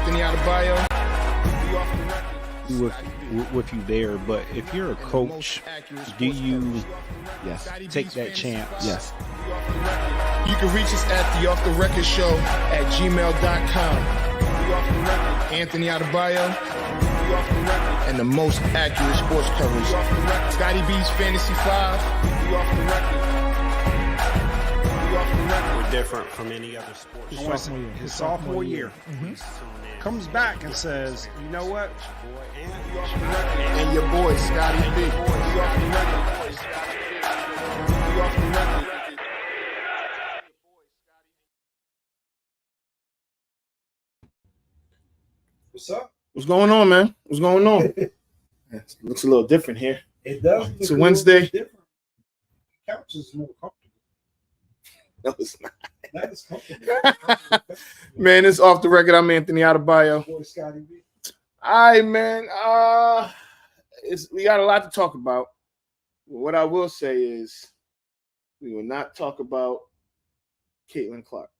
Anthony Adebayo. With you there, but if you're a coach, do you take that chance? Yes. You can reach us at the Off the Record Show at gmail.com. Anthony Adebayo and the most accurate sports coverage. Scotty B's Fantasy 5. We're different from any other sport. His sophomore year. Comes back and says, you know what? And your boy, Scotty B. What's up? What's going on, man? What's going on? It looks a little different here. It does. It's a Wednesday. Different. Couch is more comfortable. No, it's not. That is comfortable. Man, it's Off the Record. I'm Anthony Adebayo. Boy, Scotty B. All right, man. We got a lot to talk about. What I will say is we will not talk about Caitlin Clark.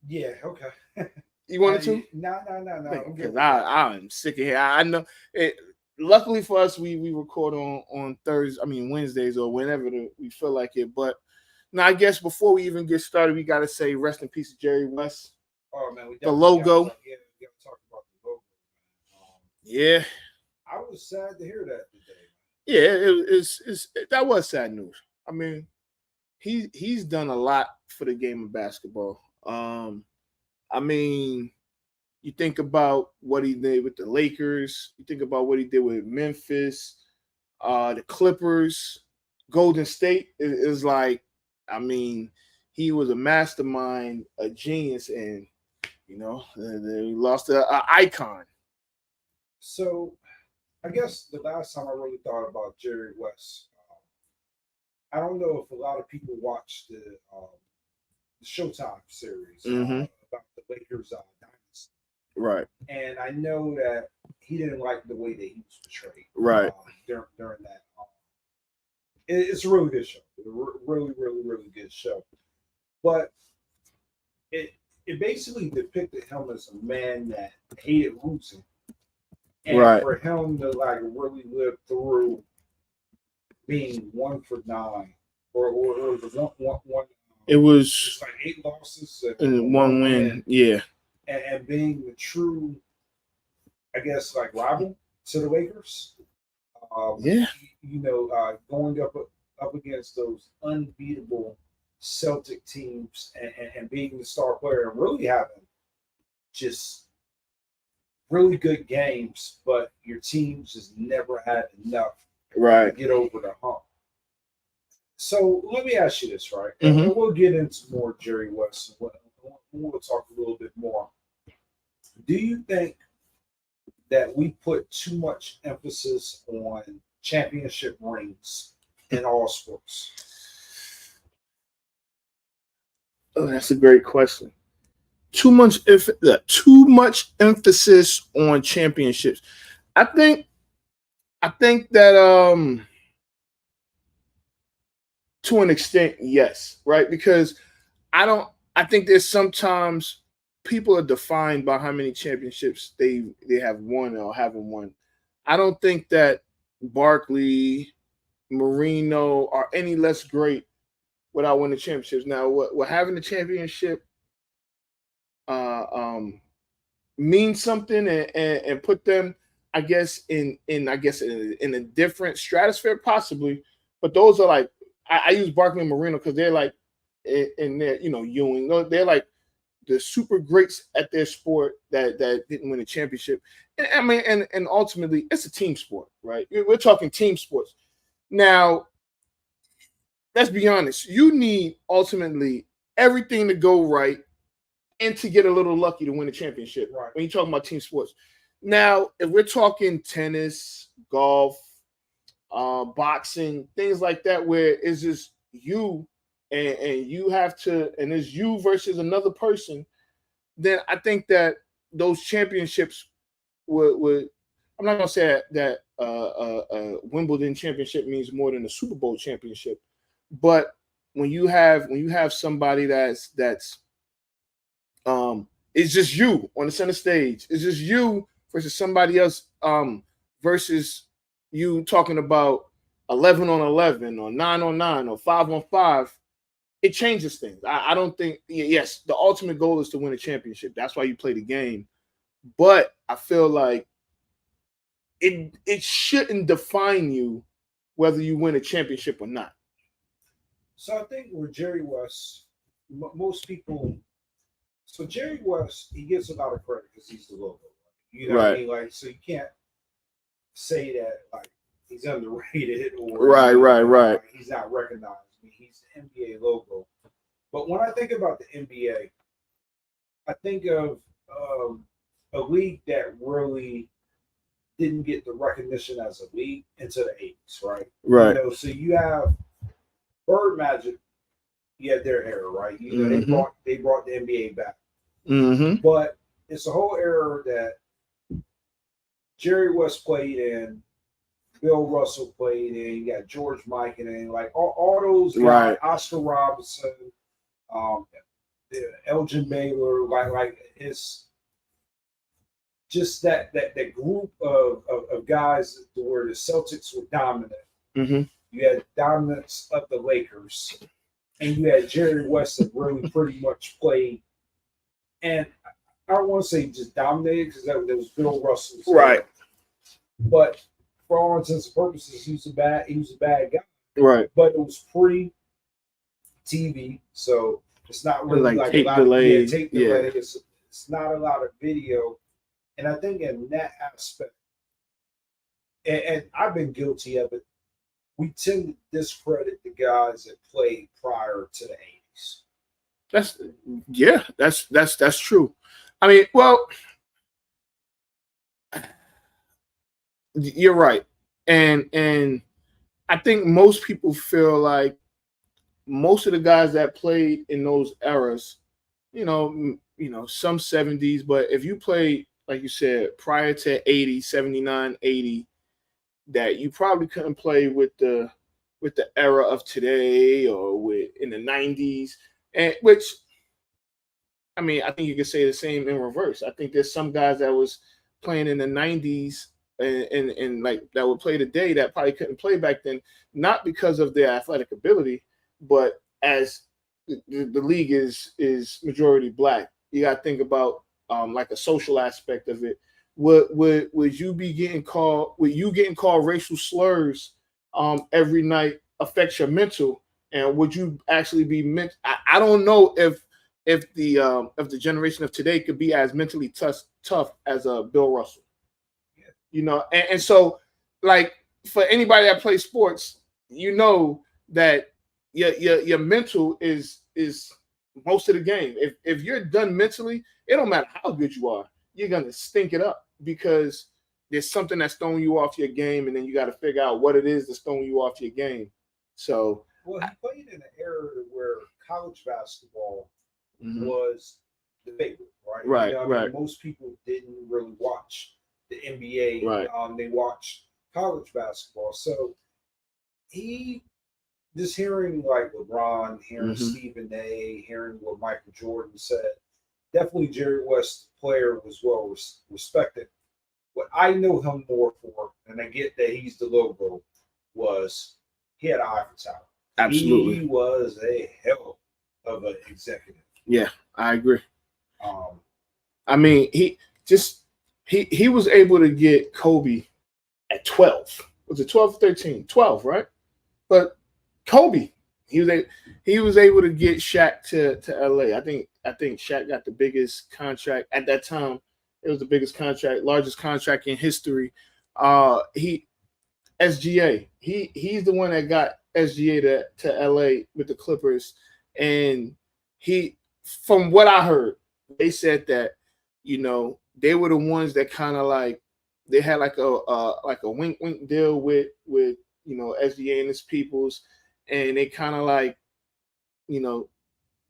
Yeah, okay. You wanted to? No. Because I'm sick of here. I know it. Luckily for us, we record on Thursdays, Wednesdays or whenever we feel like it. But now I guess before we even get started, we gotta say rest in peace to Jerry West. Oh man, the logo. We gotta talk about the logo. Yeah. I was sad to hear that today. Yeah, that was sad news. I mean, he's done a lot for the game of basketball. You think about what he did with the Lakers. You think about what he did with Memphis, the Clippers, Golden State. Is like, he was a mastermind, a genius, and they lost an icon. So, I guess the last time I really thought about Jerry West, I don't know if a lot of people watched the Showtime series about the Lakers dynasty. Right. And I know that he didn't like the way that he was portrayed. Right. During that. It's a really good show. Really, really, really good show. But it basically depicted him as a man that hated losing. And for him to really live through being 1 for 9 or the one it was like 8 losses and 1 win. Yeah. And being the true, I guess, rival to the Lakers. Going up against those unbeatable Celtic teams and being the star player and really having just really good games, but your team just never had enough to get over the hump. So let me ask you this, right? And we'll get into more Jerry West. We'll talk a little bit more. Do you think that we put too much emphasis on championship rings in all sports? Oh, that's a great question. Too much emphasis on championships. I think that to an extent, yes, right? Because I think there's sometimes people are defined by how many championships they have won or haven't won. I don't think that Barkley, Marino are any less great without winning championships. Now, what having the championship means something and put them, I guess, in a different stratosphere, possibly. But those are like, I use Barkley and Marino because they're like in their, Ewing. They're like the super greats at their sport that didn't win a championship. And ultimately, it's a team sport, right? We're talking team sports. Now, let's be honest. You need ultimately everything to go right and to get a little lucky to win a championship. Right. When you're talking about team sports. Now, if we're talking tennis, golf, boxing, things like that, where it's just you and you have to, and it's you versus another person, then I think that those championships would I'm not gonna say that Wimbledon championship means more than a Super Bowl championship, but when you have somebody that's It's just you on the center stage. It's just you versus somebody else. Versus you talking about 11 on 11 or 9 on 9 or 5 on 5. It changes things. I don't think. Yes, the ultimate goal is to win a championship. That's why you play the game. But I feel like it shouldn't define you whether you win a championship or not. So I think with Jerry West, most people. So Jerry West, he gets a lot of credit because he's the logo. You know what I mean? Like, so you can't say that like he's underrated or right. Like, he's not recognized. I mean, he's the NBA logo. But when I think about the NBA, I think of a league that really didn't get the recognition as a league until the 80s, right? Right. You know, so you have Bird Magic, you had their era, right? You know, they brought the NBA back. Mm-hmm. But it's a whole era that Jerry West played in, Bill Russell played in, you got George Mikan in, like all those guys, Right. Oscar Robertson, Elgin Baylor, like it's just that group of guys where the Celtics were dominant. Mm-hmm. You had dominance of the Lakers, and you had Jerry West that really pretty much played. And I don't want to say just dominated because that was Bill Russell, Right. But for all intents and purposes, he was a bad guy. Right. But it was pre-TV, so it's not really like tape a lot delay. of tape delay. It's not a lot of video, and I think in that aspect, and I've been guilty of it. We tend to discredit the guys that played prior to the 80s. That's true. I mean, well, you're right, and I think most people feel like most of the guys that played in those eras, some 70s, but if you played, like you said, prior to 80, 79, 80, that you probably couldn't play with the era of today or with in the 90s, and which, I mean, I think you could say the same in reverse. I think there's some guys that was playing in the 90s and like that would play today that probably couldn't play back then, not because of their athletic ability, but as the league is majority black. You got to think about like a social aspect of it. Would you be getting called? Would you getting called racial slurs every night affect your mental? And would you actually be meant? I don't know if the generation of today could be as mentally tough as Bill Russell. And so like for anybody that plays sports, that your mental is most of the game. If you're done mentally, it don't matter how good you are, you're gonna stink it up because there's something that's throwing you off your game, and then you got to figure out what it is that's throwing you off your game. So, well, he played in an era where college basketball mm-hmm. was the favorite, right? Right, I mean, most people didn't really watch the NBA. Right. They watched college basketball. So he just hearing like LeBron, hearing mm-hmm. Stephen A., hearing what Michael Jordan said, definitely Jerry West, the player, was well respected. What I know him more for, and I get that he's the logo, was he had an eye for talent. Absolutely. He was a hell of an executive. Yeah, I agree. I mean, he was able to get Kobe at 12. Was it 12 or 13? 12, right? But Kobe, he was able to get Shaq to LA. I think Shaq got the biggest contract at that time. It was the biggest contract, largest contract in history. SGA. He's the one that got SGA to LA with the Clippers. And from what I heard, they said that, they were the ones that kind of like they had like a wink deal with SGA and his peoples, and they kind of like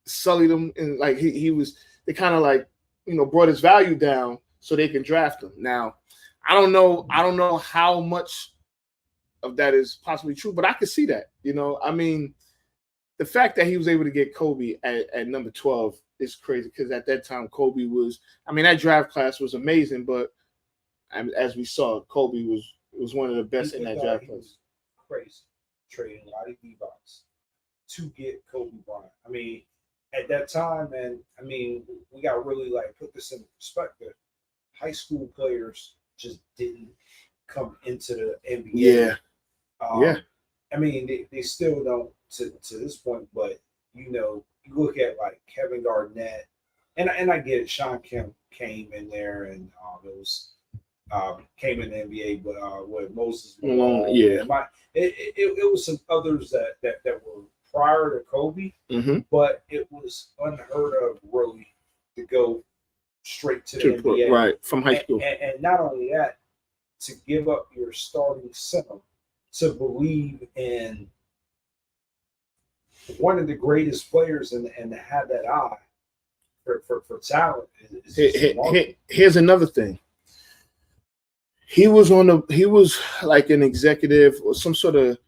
sullied him, and like they kind of like brought his value down so they can draft him. Now I don't know how much of that is possibly true, but I could see that. I mean, the fact that he was able to get Kobe at number 12 is crazy because at that time Kobe was. I mean, that draft class was amazing, but as we saw, Kobe was one of the best in that draft class. Crazy trading Lottie Levi's to get Kobe Bryant. I mean, at that time, and I mean, we got to really like put this in perspective. High school players just didn't come into the NBA. Yeah. Yeah. I mean, they still don't to this point, but you look at like Kevin Garnett, and I get it. Sean Kemp came in there, and it was came in the NBA, but with Moses Malone, yeah, it was some others that were prior to Kobe, but it was unheard of really to go straight to the NBA, right, from high school, and not only that, to give up your starting center to believe in one of the greatest players and to have that eye for talent. Here's another thing. He was like an executive or some sort of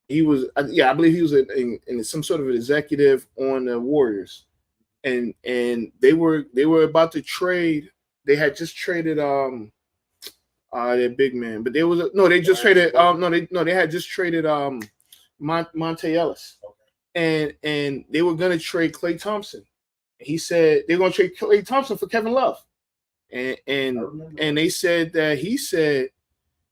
he was, I believe he was in some sort of an executive on the Warriors, and they were about to trade. They had just traded their big man, but they had just traded Monte Ellis, and they were gonna trade Klay Thompson. He said they were gonna trade Klay Thompson for Kevin Love, and they said that he said,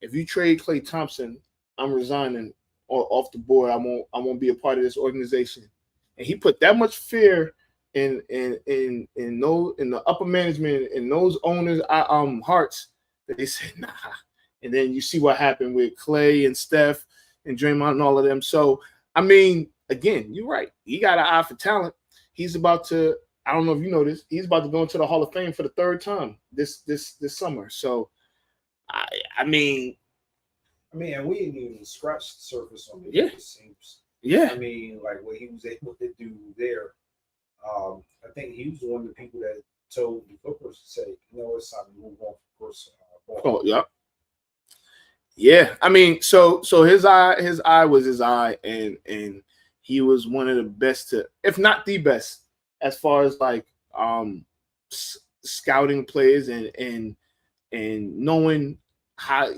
if you trade Klay Thompson, I'm resigning off the board. I won't be a part of this organization. And he put that much fear in the upper management and those owners' hearts that they said nah. And then you see what happened with Klay and Steph and Draymond and all of them. So I mean, again, you're right. He got an eye for talent. He's about to. I don't know if you know this. He's about to go into the Hall of Fame for the third time this summer. So I mean, and we didn't even scratch the surface on it. Yeah. It seems. Yeah. I mean, like what he was able to do there. I think he was one of the people that told the Clippers to say, it's time to move on. Of course. Oh, yeah. Yeah. I mean, so his eye was his eye, and he was one of the best if not the best, as far as like scouting players and knowing how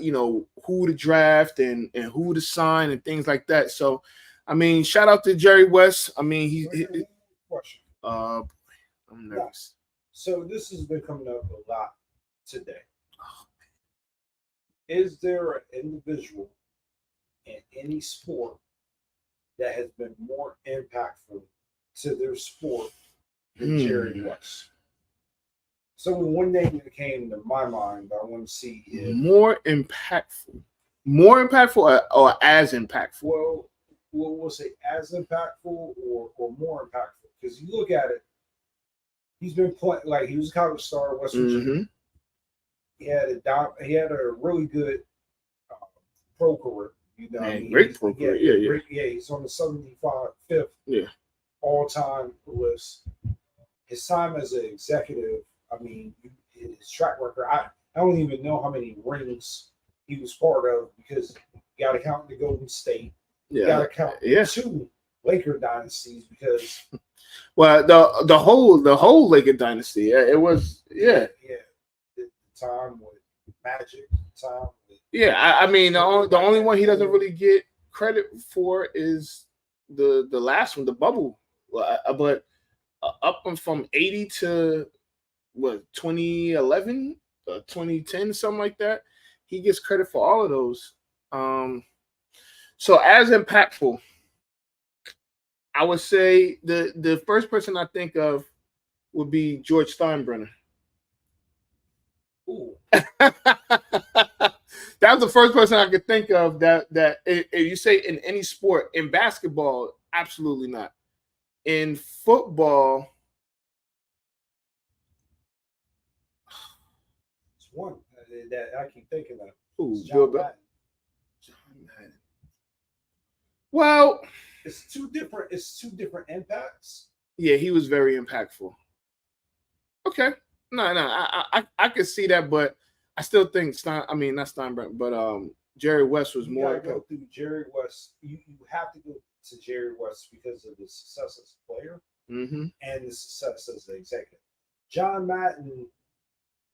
who to draft and who to sign and things like that. So, I mean, shout out to Jerry West. I mean, he question. I'm nervous. So this has been coming up a lot today. Is there an individual in any sport that has been more impactful to their sport than Jerry West? So one name that came to my mind, I want to see is more impactful or as impactful. Well, we'll say as impactful or more impactful, because you look at it, he's been playing like he was a college star at West Virginia. He had a really good pro career. Great pro career. Yeah, he's on the 75th all-time list. His time as an executive, I mean, his track record, I don't even know how many rings he was part of, because you got to count the Golden State. You got to count 2 Laker dynasties, because the whole Laker dynasty, it was the time with Magic, time with I mean the only one he doesn't really get credit for is the last one, the bubble, but up from 80 to 2011, 2010, something like that, he gets credit for all of those. So as impactful, I would say the first person I think of would be George Steinbrenner. Ooh. That was the first person I could think of that if you say in any sport. In basketball, absolutely not. In football, it's one that I keep thinking of. Ooh, John Madden. Well, it's two different impacts. Yeah, he was very impactful. Okay. No, I could see that, but I still think not Steinbrenner, but Jerry West was more. Go through Jerry West. You have to go to Jerry West because of his success as a player Mm-hmm. and the success as an executive. John Madden,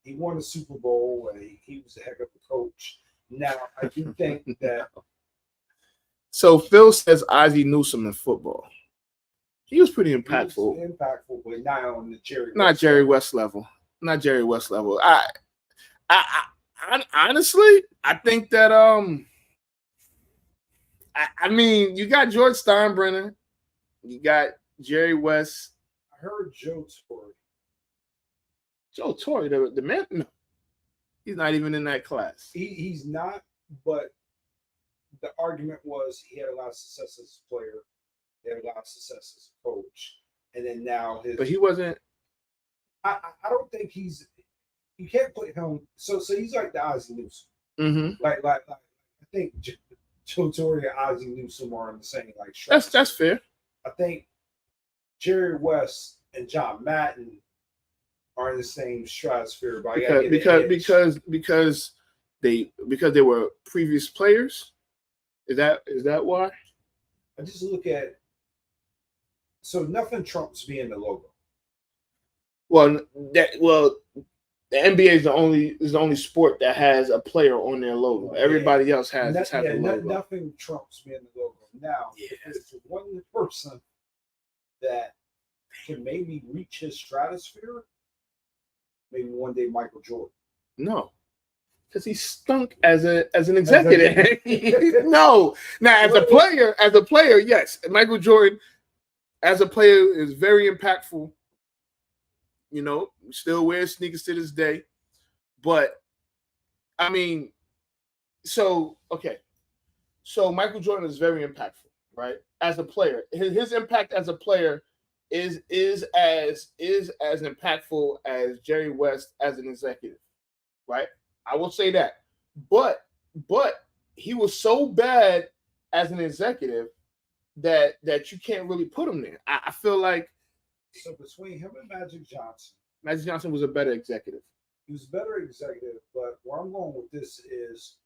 he won the Super Bowl and he was a heck of a coach. Now, I do think that So Phil says Ozzie Newsome in football. He was pretty impactful. he was impactful, but not on the Jerry Not West Jerry level. West level. Not Jerry West level. I honestly, I think that I mean, you got George Steinbrenner, you got Jerry West, I heard Joe Torre. Joe Torre, the man. No, he's not even in that class. He's not, but the argument was he had a lot of success as a player, he had a lot of success as a coach, and then now his. But he wasn't. I don't think he's. You can't put him. So he's like the Ozzie Newsome. Mm-hmm. Like I think Joe Torre and Ozzie Newsome are in the same like. That's fair. I think Jerry West and John Madden are in the same stratosphere. But Because they were previous players. Is that why? I just look at. So nothing trumps being the logo. Well, the NBA is the only sport that has a player on their logo. Everybody else has the type of logo. Nothing trumps being the logo. Now, if it's one person that can maybe reach his stratosphere, maybe one day Michael Jordan. No, because he stunk as an executive. No, now as a player, yes, Michael Jordan as a player is very impactful. You know, still wears sneakers to this day. But I mean, so Michael Jordan is very impactful, right? As a player, his impact as a player is as impactful as Jerry West as an executive, right? I will say that. But he was so bad as an executive that you can't really put him there. I feel like. So between him and Magic Johnson was a better executive. He was a better executive, but where I'm going with this is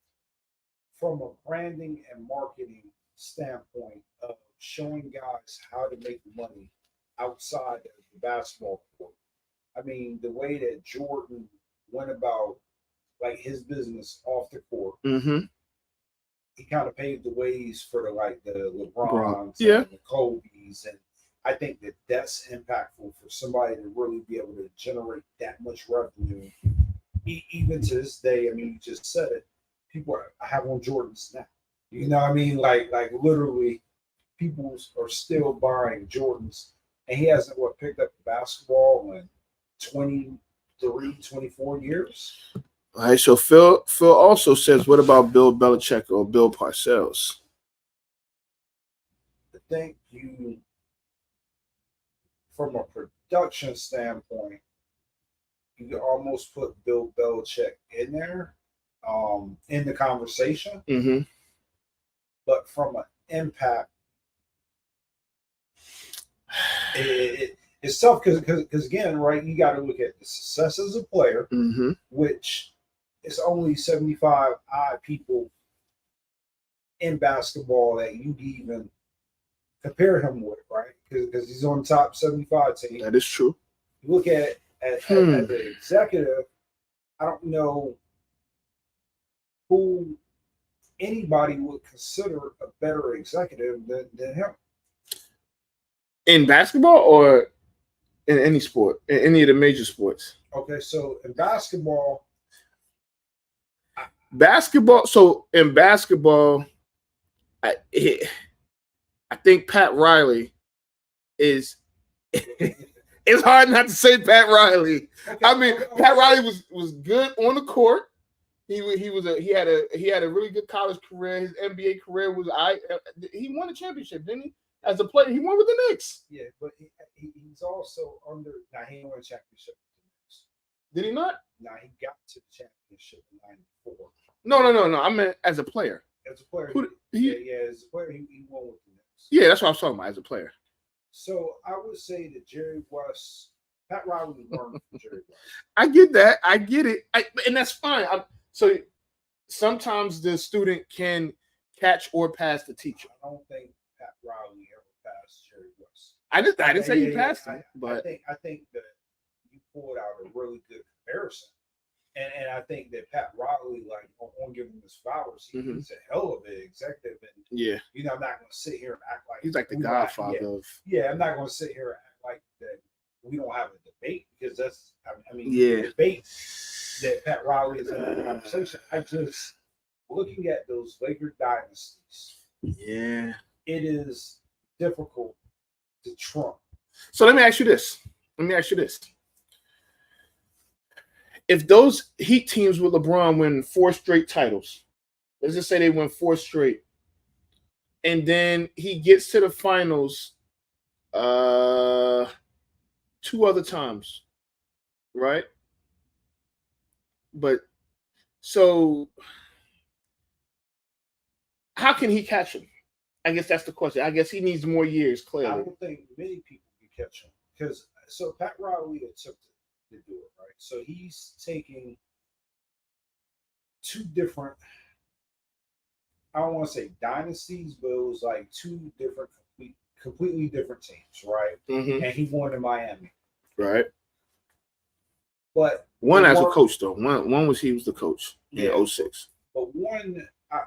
from a branding and marketing standpoint of showing guys how to make money outside of the basketball court. I mean, the way that Jordan went about like his business off the court, he kind of paved the ways for the LeBrons, and the Kobe's, and I think that that's impactful for somebody to really be able to generate that much revenue. Even to this day, I mean, you just said it. People have on Jordans now. You know what I mean? Like literally, people are still buying Jordans, and he hasn't picked up basketball in 23, 24 years. All right. So Phil also says, what about Bill Belichick or Bill Parcells? I think from a production standpoint, you could almost put Bill Belichick in there, in the conversation. Mm-hmm. But from an impact, it's tough because again, right? You got to look at the success as a player, which is only 75 odd people in basketball that you even compare him with, right? Because he's on the top 75 team. That is true. You look at the executive, I don't know who anybody would consider a better executive than him. In basketball or in any sport, in any of the major sports? Okay, so in basketball. So in basketball, I think Pat Riley is. It's hard not to say Pat Riley. Okay, I mean, Pat Riley was good on the court. He had a really good college career. His NBA career was he won a championship, didn't he? As a player, he won with the Knicks. Yeah, but he's also under. Now he didn't win a championship with the Knicks. Did he not? Now he got to the championship in '94. No. I meant as a player. As a player, as a player, he won with the Knicks. Yeah, that's what I was talking about. As a player. So I would say that Jerry West, Pat Riley learned from Jerry West. I get that. I get it. And that's fine. So sometimes the student can catch or pass the teacher. I don't think Pat Riley ever passed Jerry West. I didn't say he Yeah, passed him, but I think that you pulled out a really good comparison. And I think that Pat Riley, like on giving him his flowers, he's a hell of an executive. And yeah, I'm not going to sit here and act like he's like the godfather of. Yeah, I'm not going to sit here and act like that we don't have a debate, because that's, Yeah. the debate that Pat Riley is in the conversation. I just looking at those Laker dynasties. Yeah, it is difficult to trump. So let me ask you this. If those Heat teams with LeBron win 4 straight titles, let's just say they win 4 straight, and then he gets to the finals 2 other times, right? But so how can he catch him? I guess that's the question. I guess he needs more years, clearly. I don't think many people can catch him, because Pat Riley took to do it, right? So he's taking 2 different, I don't want to say dynasties, but it was like 2 different, completely different teams, right? Mm-hmm. And he won in Miami, right? But one as a coach, though. One was he was the coach in 06. But one, I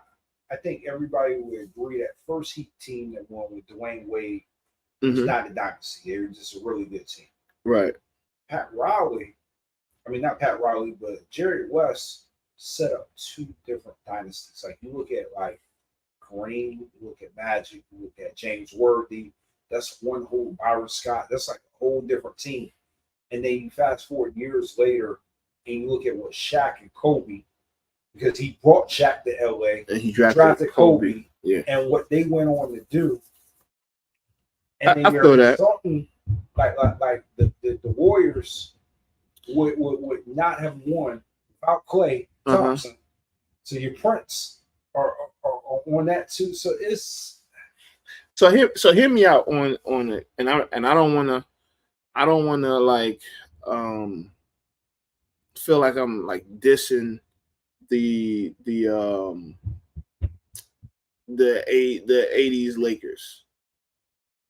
think everybody would agree that first Heat team that won with Dwayne Wade was not a dynasty. They were just a really good team. Right. Pat Riley, not Pat Riley, but Jerry West set up 2 different dynasties. Like, you look at like Kareem, you look at Magic, you look at James Worthy. That's one whole Byron Scott. That's like a whole different team. And then you fast forward years later and you look at what Shaq and Kobe, because he brought Shaq to LA and he drafted Kobe. Yeah. And what they went on to do. And then I feel that. Something like the Warriors would not have won without Klay Thompson. So your Prince are on that too. So it's hear me out on it. And I don't wanna like feel like I'm like dissing the 80s Lakers,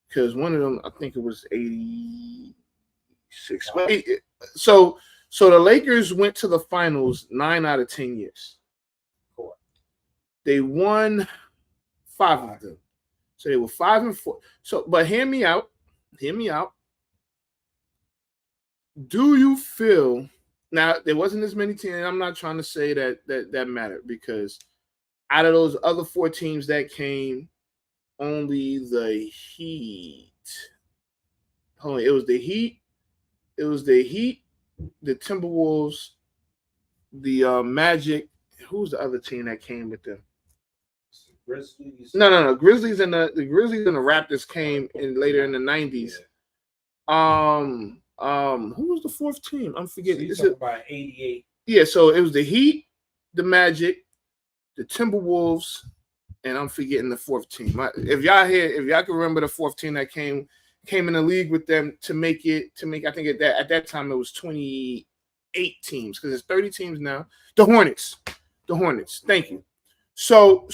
because one of them, I think it was 86. So the Lakers went to the finals 9 out of 10 years. Cool. They won 5 of them. So they were 5-4. So, but hear me out. Do you feel, now there wasn't as many teams, and I'm not trying to say that mattered, because out of those other 4 teams that came, only the Heat. It was the Heat, the Timberwolves, the Magic. Who was the other team that came with them? Grizzlies. No. Grizzlies and the Raptors came later in the 90s. Who was the 4th team? I'm forgetting. So about 88. Yeah, so it was the Heat, the Magic, the Timberwolves, and I'm forgetting the 4th team. If y'all can remember the 4th team that came in the league with them to make I think at that time it was 28 teams, because it's 30 teams now. The Hornets. Thank you. So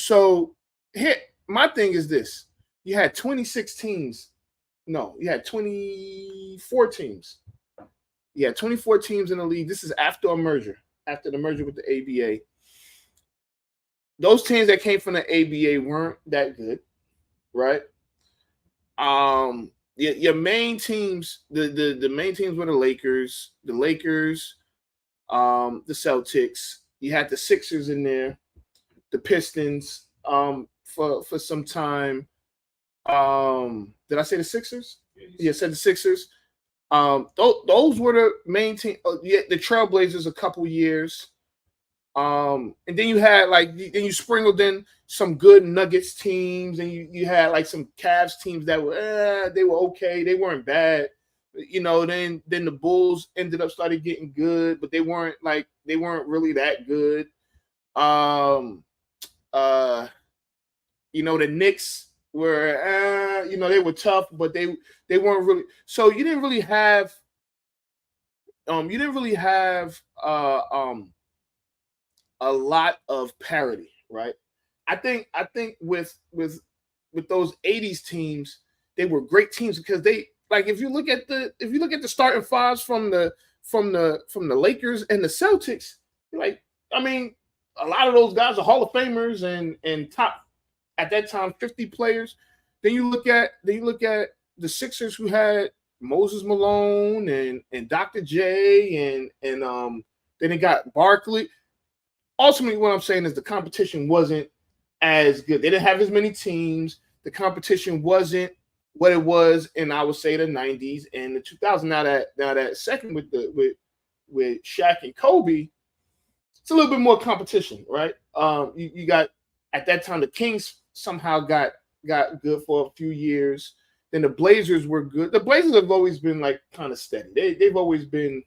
here, my thing is this: you had 26 teams. No, you had 24 teams. You had 24 teams in the league. This is after the merger with the ABA. Those teams that came from the ABA weren't that good, right? Your main teams, the main teams were the Lakers, the Celtics. You had the Sixers in there, the Pistons, for some time. Did I say the Sixers? Yeah, I said the Sixers. Those were the main team. The Trailblazers a couple years. And then you had then you sprinkled in some good Nuggets teams, and you had like some Cavs teams that were they were okay, they weren't bad, Then the Bulls ended up started getting good, but they weren't really that good. The Knicks were they were tough, but they weren't really. So you didn't really have a lot of parity, right? I think with with those 80s teams, they were great teams because they like if you look at the starting fives from the Lakers and the Celtics, like I mean, a lot of those guys are Hall of Famers and top at that time 50 players. Then you look at the Sixers who had Moses Malone and Dr. J and then they got Barkley. Ultimately, what I'm saying is the competition wasn't as good. They didn't have as many teams. The competition wasn't what it was in, I would say, the 90s and the 2000s. Now that second with Shaq and Kobe, it's a little bit more competition, right? You got at that time the Kings somehow got good for a few years. Then the Blazers were good. The Blazers have always been like kind of steady. They've always been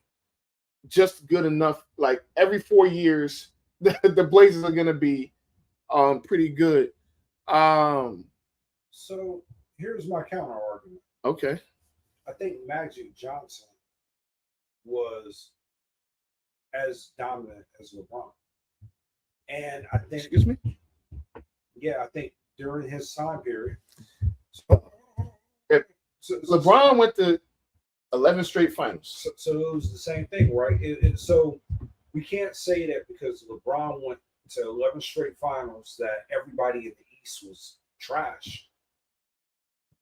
just good enough. Like every 4 years, the Blazers are gonna be pretty good. So here's my counter argument. Okay. I think Magic Johnson was as dominant as LeBron. And I think Excuse me? Yeah, I think during his time period. LeBron went to 11 straight finals. So it was the same thing, right? So we can't say that because LeBron went to 11 straight finals that everybody in the East was trash.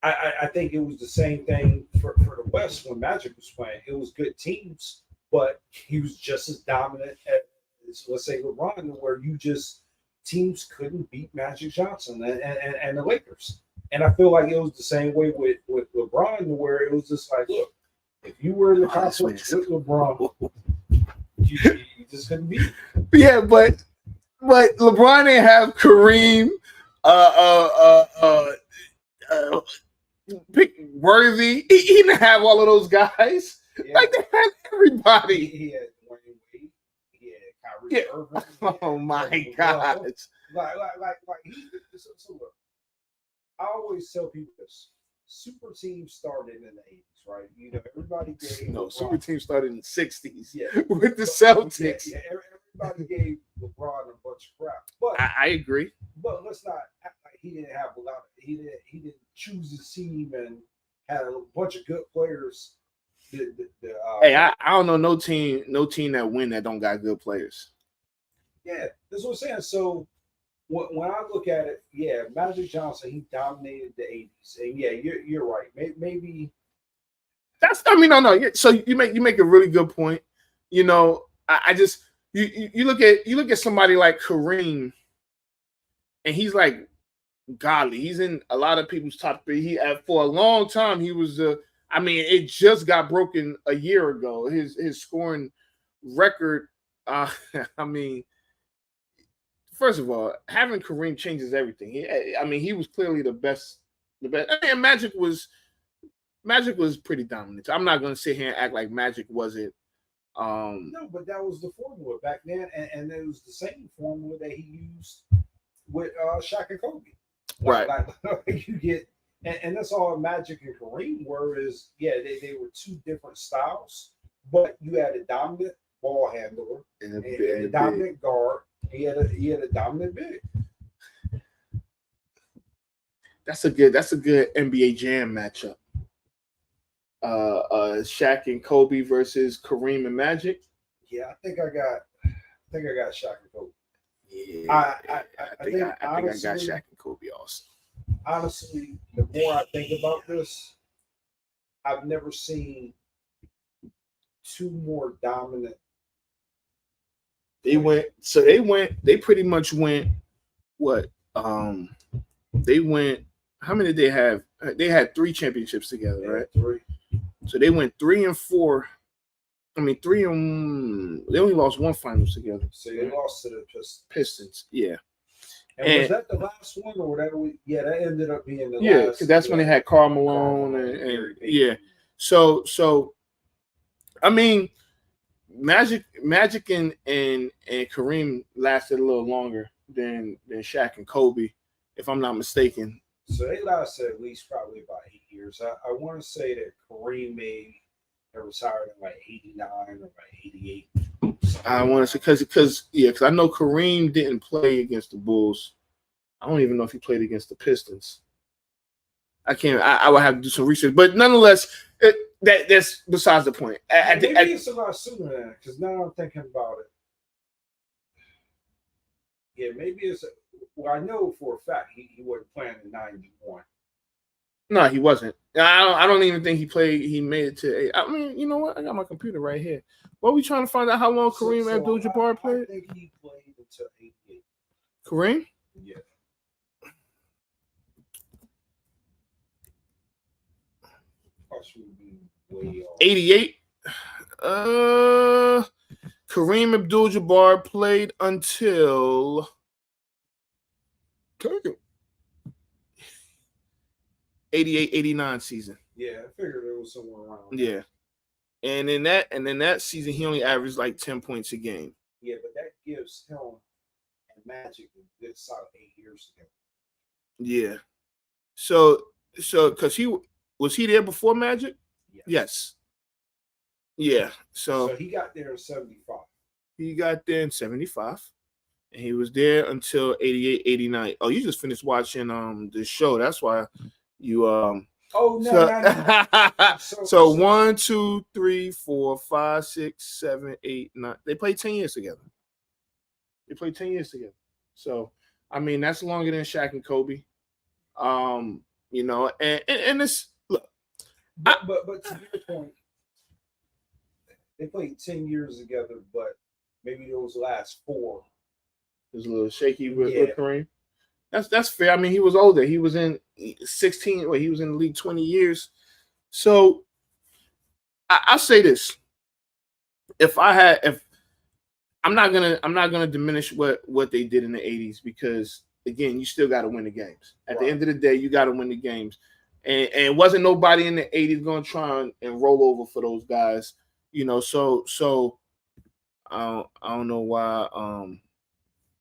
I think it was the same thing for the West when Magic was playing. It was good teams, but he was just as dominant as, let's say, LeBron, where teams couldn't beat Magic Johnson and the Lakers. And I feel like it was the same way with LeBron, where it was just like, look, if you were in the conference with LeBron, you just couldn't beat him. Yeah, but LeBron didn't have Kareem, pick Worthy. He didn't have all of those guys. Yeah. Like they had everybody. He had Dwayne Wade. He had Kyrie Irving. Oh my God. So look, I always tell people this: super teams started in the 80s, right? You know, everybody gave Super team started in the 60s Yeah. with the Celtics. Yeah, everybody gave LeBron a bunch of crap, but I agree. But let's not act like he didn't have a lot. He didn't choose his team and had a bunch of good players. Hey, I don't know no team that win that don't got good players. Yeah, that's what I'm saying. So when I look at it, yeah, Magic Johnson, he dominated the 80s, and yeah, you're right. Maybe no. So you make a really good point. You know, I just you look at somebody like Kareem, and he's like godly. He's in a lot of people's top three. For a long time he was. It just got broken a year ago. His scoring record. First of all, having Kareem changes everything. He was clearly the best. Magic was pretty dominant. I'm not going to sit here and act like Magic wasn't. No, but that was the formula back then, and it was the same formula that he used with Shaq and Kobe. Right. Like you get, and that's all Magic and Kareem were. Is they were two different styles, but you had a dominant ball handler and a dominant guard. He had a dominant big. That's a good NBA Jam matchup. Shaq and Kobe versus Kareem and Magic. Yeah, I think I got Shaq and Kobe. Yeah, I think I got Shaq and Kobe also. Honestly, the more I think about this, I've never seen two more dominant. They pretty much went what? They went, how many did they have? They had 3 championships together, right? 3. So they went 3 and 4. They only lost 1 finals together. So they lost to the Pistons, yeah. And was that the last one, or that ended up being the last? Yeah, because that's when they had Karl Malone and yeah. So Magic and Kareem lasted a little longer than Shaq and Kobe, if I'm not mistaken. So they lasted at least probably about 8 years. I want to say that Kareem may have retired in like 89 or like 88. I want to say because I know Kareem didn't play against the Bulls. I don't even know if he played against the Pistons. I can't. I would have to do some research, but nonetheless, that's besides the point. Maybe it's a lot sooner than that, because now I'm thinking about it. Yeah, maybe it's. Well, I know for a fact he wasn't playing in '91. No, he wasn't. I don't even think he played. He made it to. I mean, you know what? I got my computer right here. What are we trying to find out? How long Kareem Abdul-Jabbar played? I think he played until '88. Kareem? Yeah. Way off. 88. Kareem Abdul-Jabbar played until 88-89 season. Yeah, I figured it was somewhere around. Yeah. And in that season, he only averaged like 10 points a game. Yeah, but that gives him and Magic a good solid 8 years ago. Yeah. So because he there before Magic? Yes. Yeah. So he got there in 75. He got there in 75. And he was there until 88-89. Oh, you just finished watching the show. That's why you Oh no! So 1, 2, 3, 4, 5, 6, 7, 8, 9. They played 10 years together. So I mean, that's longer than Shaq and Kobe. You know, and it's look. But to your point, they played 10 years together, but maybe those last 4. It was a little shaky with Kareem. That's fair. I mean, he was older. He was in 16. Well, he was in the league 20 years. So I'll say this: if I'm not gonna diminish what they did in the 80s, because again, you still got to win the games. At the end of the day, you got to win the games. And it wasn't nobody in the 80s going to try and roll over for those guys, you know. So I don't know why.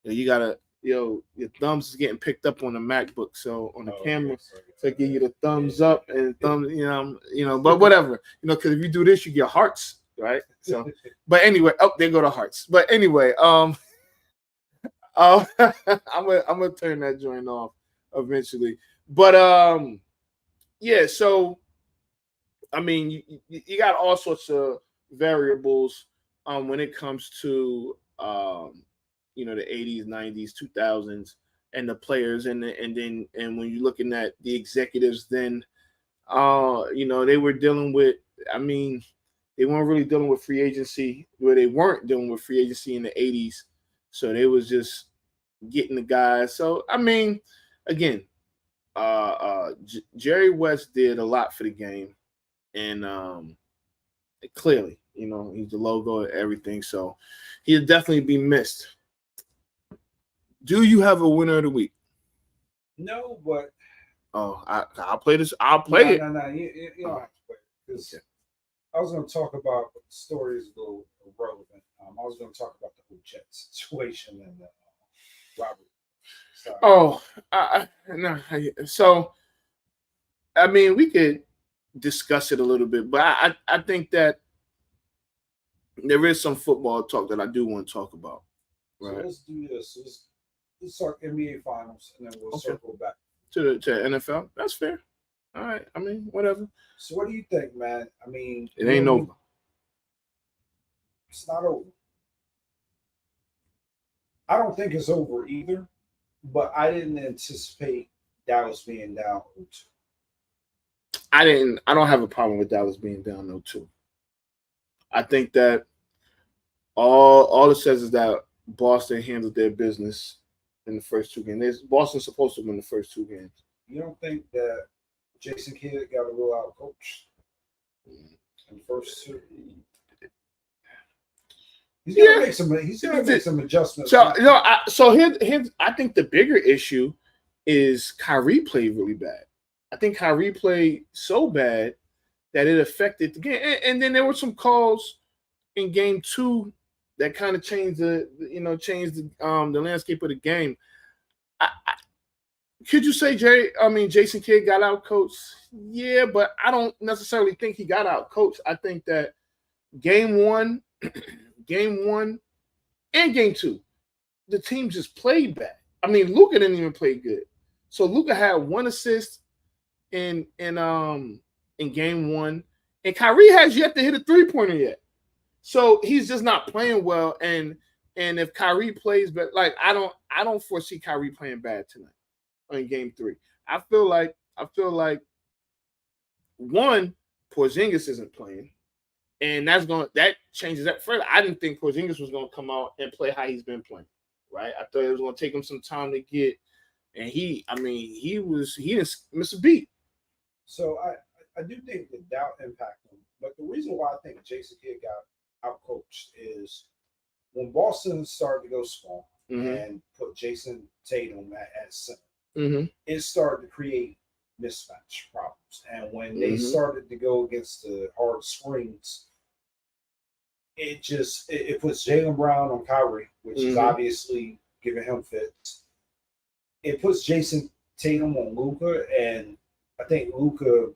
You gotta, your thumbs is getting picked up on the MacBook, so on the camera, to give you the thumbs up and thumb, you know. But whatever, because if you do this, you get hearts, right? So, but anyway, there go the hearts. But anyway, I'm gonna turn that joint off eventually. But yeah. So, I mean, you got all sorts of variables when it comes to the 80s, 90s, 2000s, and the players, and when you're looking at the executives, then they were dealing with. I mean, they weren't really dealing with free agency, where they weren't dealing with free agency in the 80s. So they was just getting the guys. So I mean, again, Jerry West did a lot for the game, and clearly, he's the logo and everything. So he'll definitely be missed. Do you have a winner of the week? No, but I'll play this. I'll play it. No, you don't have to play it, because I was going to talk about stories a little irrelevant. I was going to talk about the whole Jet situation and Robert. No. So, I mean, we could discuss it a little bit, but I think that there is some football talk that I do want to talk about. Right. So let's do this. Let's start NBA Finals, and then we'll circle back to NFL. That's fair. All right. I mean, whatever. So what do you think, man? I mean, it ain't over. It's not over. I don't think it's over either, but I didn't anticipate Dallas being down 0-2. I don't have a problem with Dallas being down 0-2. I think that all it says is that Boston handled their business in the first 2 games. Boston's supposed to win the first 2 games. You don't think that Jason Kidd got a real out coach in the first 2? He's gonna make some adjustments. So here's I think the bigger issue is Kyrie played really bad. I think Kyrie played so bad that it affected the game. And then there were some calls in game 2 that kind of changed the landscape of the game. Could you say Jason Kidd got out coached? Yeah, but I don't necessarily think he got out coached. I think that game 1 and game 2, the team just played bad. I mean, Luka didn't even play good. So Luka had 1 assist in game 1, and Kyrie has yet to hit a 3-pointer yet. So he's just not playing well. And if Kyrie plays, but like I don't foresee Kyrie playing bad tonight in game 3. I feel like one, Porzingis isn't playing, and that changes that further. I didn't think Porzingis was going to come out and play how he's been playing, right? I thought it was going to take him some time to get, and he didn't miss a beat. So I do think the doubt impacted him, but the reason why I think Jason Kidd got outcoached is when Boston started to go small and put Jason Tatum at center, it started to create mismatch problems. And when they started to go against the hard screens, it puts Jaylen Brown on Kyrie, which is obviously giving him fits. It puts Jason Tatum on Luka, and I think Luka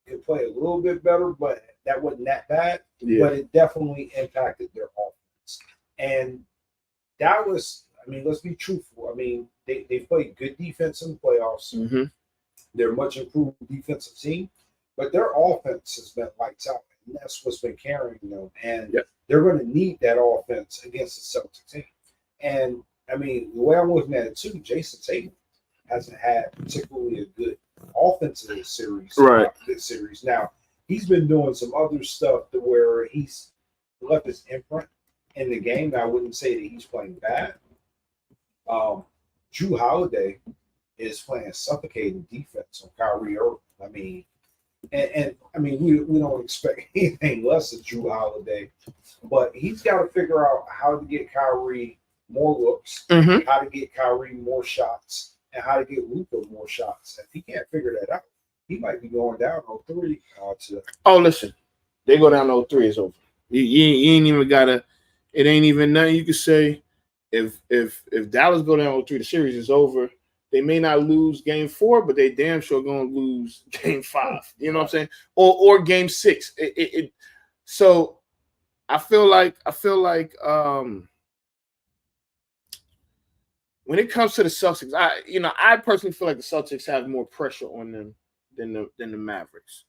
could play a little bit better, but that wasn't that bad. Yeah. But it definitely impacted their offense. And Dallas, I mean, let's be truthful. I mean, they played good defense in the playoffs. They're a much improved defensive team, but their offense has been lights out, and that's what's been carrying them. And they're going to need that offense against the Celtic team. And I mean, the way I'm looking at it too, Jason Tatum hasn't had particularly a good offensive series. Right. This series. Now, he's been doing some other stuff to where he's left his imprint in the game. Now, I wouldn't say that he's playing bad. Jrue Holiday is playing suffocating defense on Kyrie Irving. I mean, and I mean, we don't expect anything less of Jrue Holiday, but he's got to figure out how to get Kyrie more looks, how to get Kyrie more shots, and how to get Luka more shots. If he can't figure that out, he might be going down 0-3. Oh, listen, they go down 0-3, it's over. You ain't even gotta. It ain't even nothing you can say. If Dallas go down 0-3, the series is over. They may not lose game 4, but they damn sure gonna lose game 5. You know what I'm saying? Or game 6. So I feel like when it comes to the Celtics, I personally feel like the Celtics have more pressure on them than the Mavericks.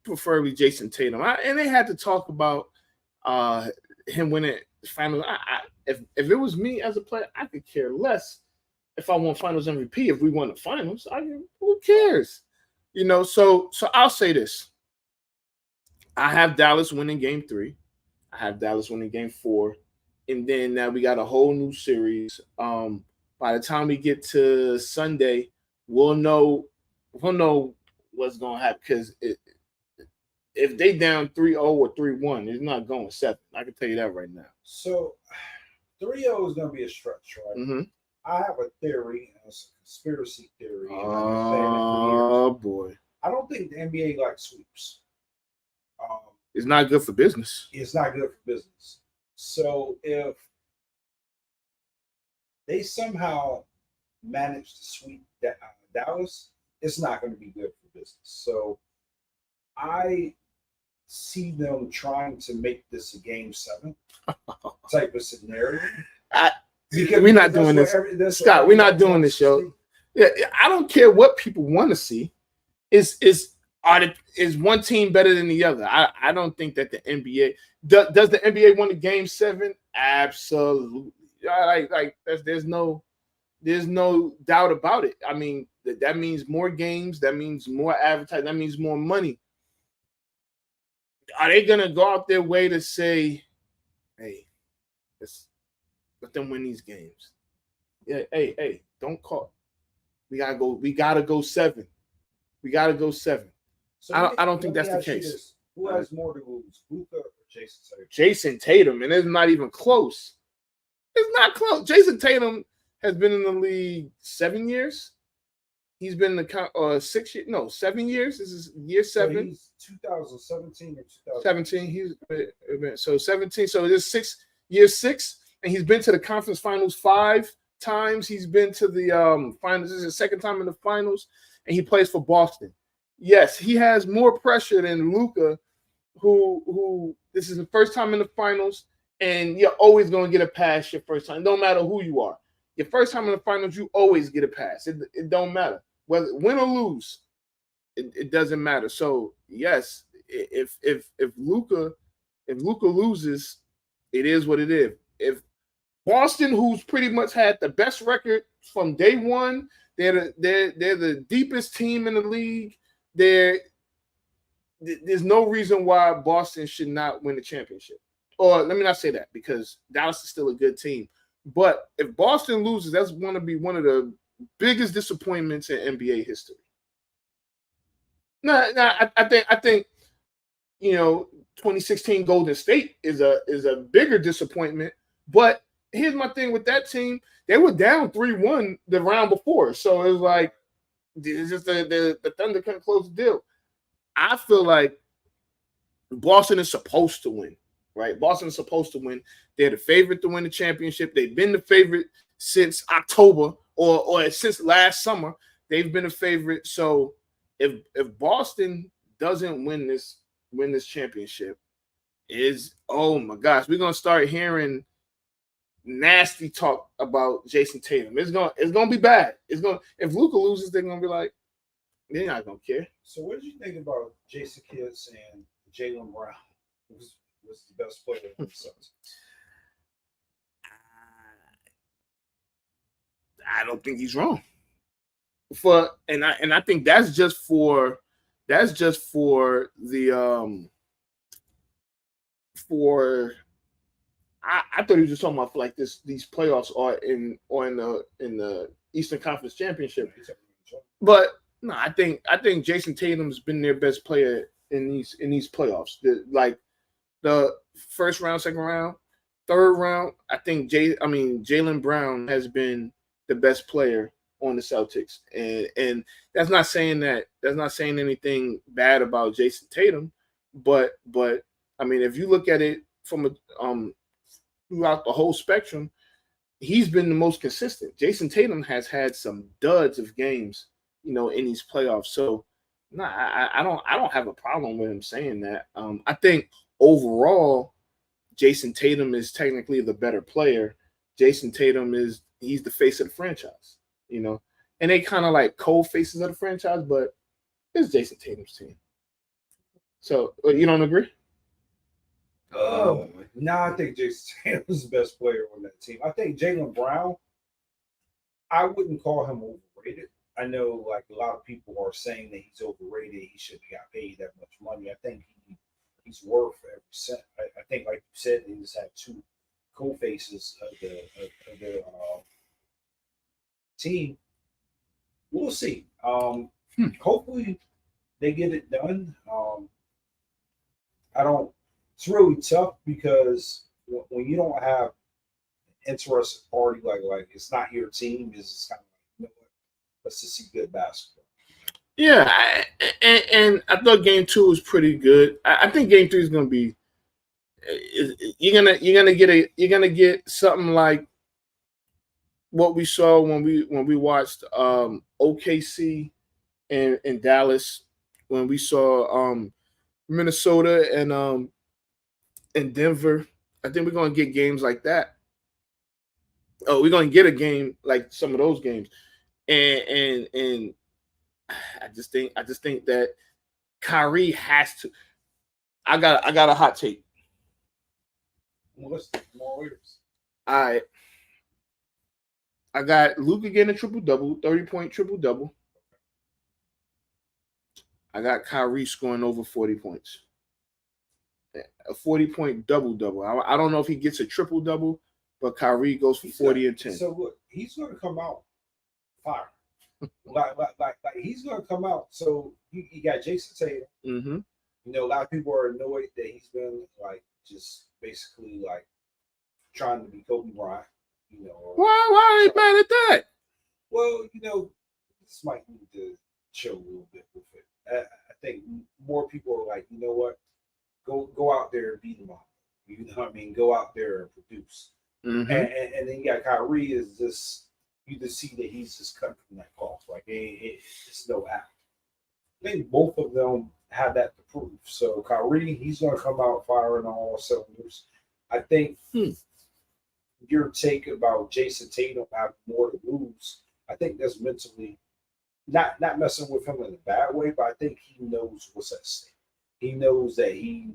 Preferably Jason Tatum. And they had to talk about him winning finals. If it was me as a player, I could care less if I won Finals MVP. If we won the finals, who cares? So I'll say this. I have Dallas winning game 3. I have Dallas winning game 4. And then now we got a whole new series. By the time we get to Sunday, we'll know what's going to happen. Because if they down 3-0 or 3-1, it's not going 7. I can tell you that right now. So 3-0 is going to be a stretch, right? I have a theory, and it's a conspiracy theory. Oh, boy. I don't think the NBA likes sweeps. It's not good for business. It's not good for business. So if they somehow manage to sweep Dallas, it's not going to be good for business. So I see them trying to make this a game 7 type of scenario. We're not doing this, Scott. We're not doing this, yo. Yeah, I don't care what people want to see. Is one team better than the other? I don't think that the NBA does the NBA want a game 7? Absolutely. Like there's no doubt about it. I mean, that means more games. That means more advertising. That means more money. Are they gonna go out their way to say, "Hey, let them win these games"? Yeah. Hey, don't call. We gotta go 7. We gotta go 7. So I don't think that's the case. Who has more to lose, Luka or Jason Tatum? Jason Tatum, and it's not even close. It's not close. Jason Tatum has been in the league 7 years. He's been in the 6 years. No, 7 years. This is year 7. So he's 2017 or 2017. He's been, so 17. So it is year 6, and he's been to the conference finals 5 times. He's been to the finals. This is his second time in the finals, and he plays for Boston. Yes, he has more pressure than Luka, who this is the first time in the finals, and you're always going to get a pass your first time. No matter who you are. Your first time in the finals, you always get a pass. It don't matter. whether win or lose, it doesn't matter. So yes, if Luka loses, it is what it is. If Boston, who's pretty much had the best record from day one, they're the deepest team in the league. There's no reason why Boston should not win the championship. Or let me not say that, because Dallas is still a good team. But if Boston loses, that's going to be one of the biggest disappointments in NBA history. No, I think 2016 Golden State is a bigger disappointment. But here's my thing with that team: they were down 3-1 the round before, so it was like it's just the Thunder couldn't close the deal. I feel like Boston is supposed to win, right? Boston is supposed to win. They're the favorite to win the championship. They've been the favorite since October or since last summer. They've been a favorite. So if Boston doesn't win this championship, oh my gosh, we're gonna start hearing nasty talk about Jason Tatum. It's gonna be bad. If Luka loses, they're gonna be like, they're not gonna care. So what did you think about Jason Kidd saying Jaylen Brown was the best player in the Celtics? I don't think he's wrong. I think that's just for the I thought he was just talking about for like these playoffs or in the Eastern Conference Championship. But no, I think Jason Tatum's been their best player in these playoffs. The first round, second round, third round, I think Jaylen Brown has been the best player on the Celtics. And that's not saying anything bad about Jason Tatum, but I mean, if you look at it from throughout the whole spectrum, he's been the most consistent. Jason Tatum has had some duds of games, in these playoffs. So no, I don't have a problem with him saying that. I think overall, Jason Tatum is technically the better player. Jason Tatum he's the face of the franchise, and they kind of like co-faces of the franchise, but it's Jason Tatum's team. So you don't agree? No, I think Jason Tatum is the best player on that team. I think Jaylen Brown, I wouldn't call him overrated. I know like a lot of people are saying that he's overrated. He shouldn't have got paid that much money. I think he's worth every cent. I think, like you said, he just had two co-faces of the team. We'll see. Hopefully they get it done. It's really tough because when you don't have an interested party, like it's not your team, it's kind of like, let's just see good basketball. Yeah, and I thought Game 2 was pretty good. I think Game 3 is going to be. You're gonna get something like what we saw when we watched OKC and Dallas, when we saw Minnesota and Denver. I think we're gonna get games like that. Oh, we're gonna get a game like some of those games, and I just think that Kyrie has to. I got a hot take. What's more leaders? All right. I got Luka getting a triple-double, 30-point triple-double. I got Kyrie scoring over 40 points. A 40-point double-double. I don't know if he gets a triple-double, but Kyrie goes for 40 and 10. So look, he's going to come out fire. like he's going to come out. So you got Jason Tatum. Mm-hmm. A lot of people are annoyed that he's been like just basically like trying to be Kobe Bryant. Why are they mad at that? Well, this might need to chill a little bit with it. I think more people are like, you know what? Go out there and beat them up. You know what I mean? Go out there and produce. Mm-hmm. And then you got Kyrie is just, you just see that he's just cut from that cloth. Like it's no act. I think both of them have that to prove. So Kyrie, he's going to come out firing on all cylinders. I think your take about Jason Tatum having more to lose, I think that's mentally not messing with him in a bad way, but I think he knows what's at stake. He knows that he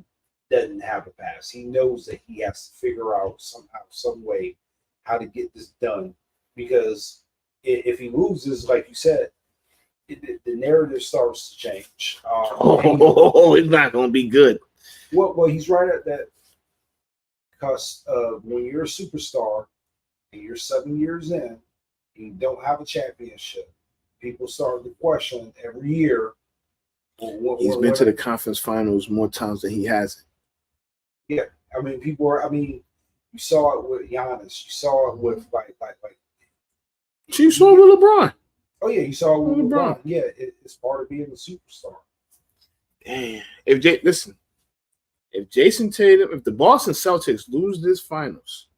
doesn't have a pass. He knows that he has to figure out somehow, some way, how to get this done. Because if he loses, like you said, the narrative starts to change. It's not going to be good. Well, he's right at that cusp of when you're a superstar and you're 7 years in and you don't have a championship. People start to question every year. He's been to the conference finals more times than he hasn't. Yeah, I mean, you saw it with Giannis. You saw it with like. You saw it with LeBron. Oh yeah, you saw it with LeBron. Yeah, it's part of being a superstar. Damn. If Jason Tatum, if the Boston Celtics lose this finals,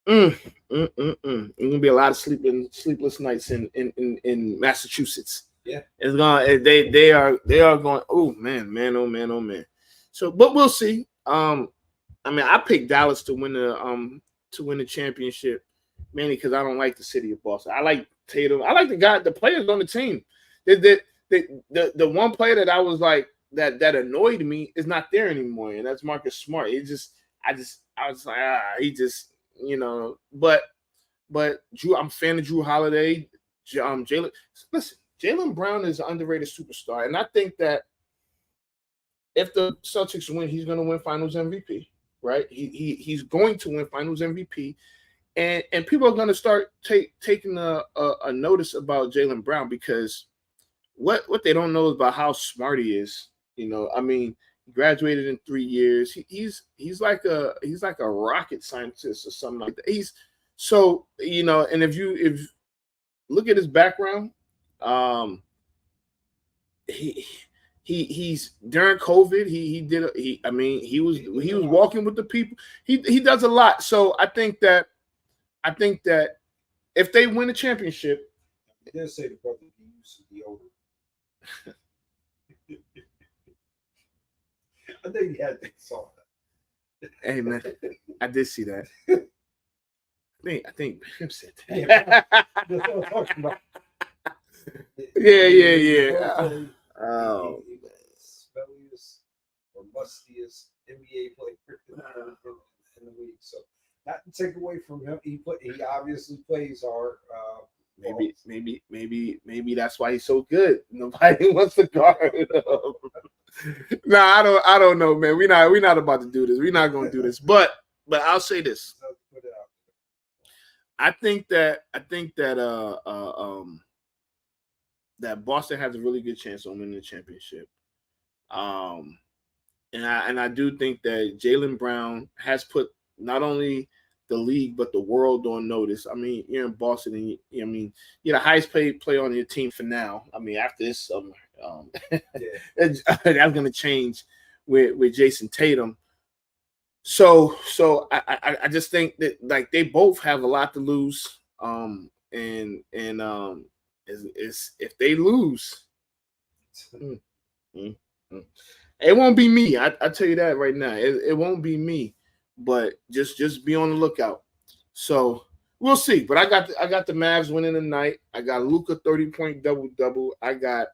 there's gonna be a lot of sleepless nights in Massachusetts. Yeah, it's gonna they are going. Oh man. So, but we'll see. I mean, I picked Dallas to win the championship mainly because I don't like the city of Boston. I like Tatum. I like the players on the team. The one player that I was like that annoyed me is not there anymore, and that's Marcus Smart. I was like, he just. But Drew, I'm a fan of Drew Holiday. Jaylen Brown is an underrated superstar, and I think that if the Celtics win, he's going to win Finals MVP. Right? He's going to win Finals MVP, and people are going to start taking a notice about Jaylen Brown because what they don't know about how smart he is. I mean. Graduated in 3 years. He's like a rocket scientist or something like that. He's so and if you look at his background, he's during COVID. He was walking with the people. He does a lot. So I think that if they win the championship, they did say the brother used to be older. I think he had that saw that. Hey man, I did see that. I think Pim said that. Yeah, that's what I'm talking about. Yeah. Oh, smelliest or mustiest NBA player in the league. So, not to take away from him, he obviously plays hard. Maybe that's why he's so good. Nobody wants to guard him. No, I don't know, man. We're not about to do this. We're not going to do this. But I'll say this. I think that that Boston has a really good chance on winning the championship. And I do think that Jaylen Brown has put not only the league but the world on notice. I mean, you're in Boston, and you're the highest paid player on your team for now. I mean, after this summer, that's going to change with Jason Tatum. So I just think that like they both have a lot to lose. It's if they lose, it won't be me. I tell you that right now. It won't be me. But just be on the lookout. So we'll see. But I got the Mavs winning tonight. I got Luka 30-point double-double. I got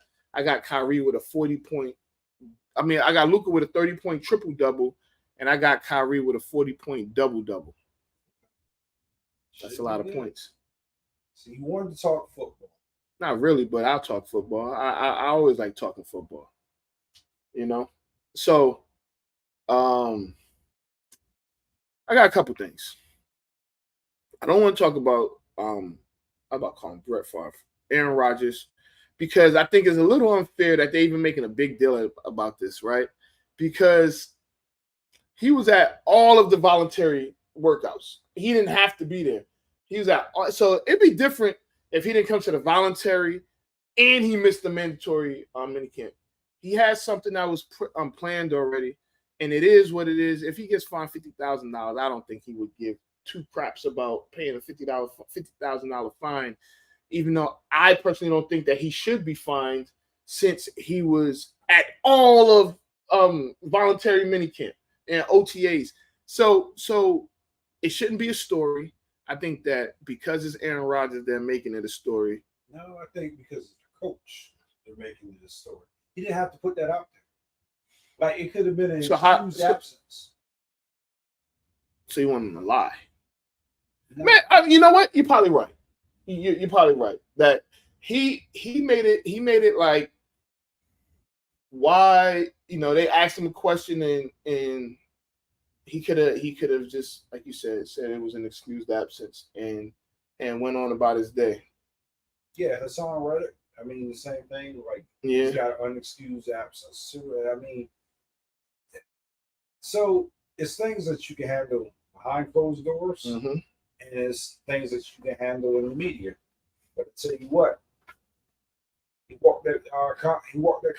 Kyrie with a 40-point. I got Luka with a 30-point triple-double, and I got Kyrie with a 40-point double-double. That's a lot of points. So you wanted to talk football? Not really, but I'll talk football. I always like talking football. So I got a couple things. I don't want to talk about calling Brett Favre, Aaron Rodgers, because I think it's a little unfair that they're even making a big deal about this, right? Because he was at all of the voluntary workouts. He didn't have to be there. He was at so it'd be different if he didn't come to the voluntary and he missed the mandatory minicamp. He has something that was planned already. And it is what it is. If he gets fined $50,000, I don't think he would give two craps about paying a $50,000 fine, even though I personally don't think that he should be fined since he was at all of voluntary minicamp and OTAs. So it shouldn't be a story. I think that because it's Aaron Rodgers, they're making it a story. No, I think because it's the coach, they're making it a story. He didn't have to put that out there. Like, it could have been an excused absence. So you want him to lie? No. Man, you know what? You're probably right. You're probably right that he made it like, why, they asked him a question and he could have just, like you said it was an excused absence and went on about his day. Yeah, Hassan Reddick. I mean, the same thing. Like, yeah, he's got an unexcused absence. I mean, so it's things that you can handle behind closed doors, and it's things that you can handle in the media. But I tell you what, he walked that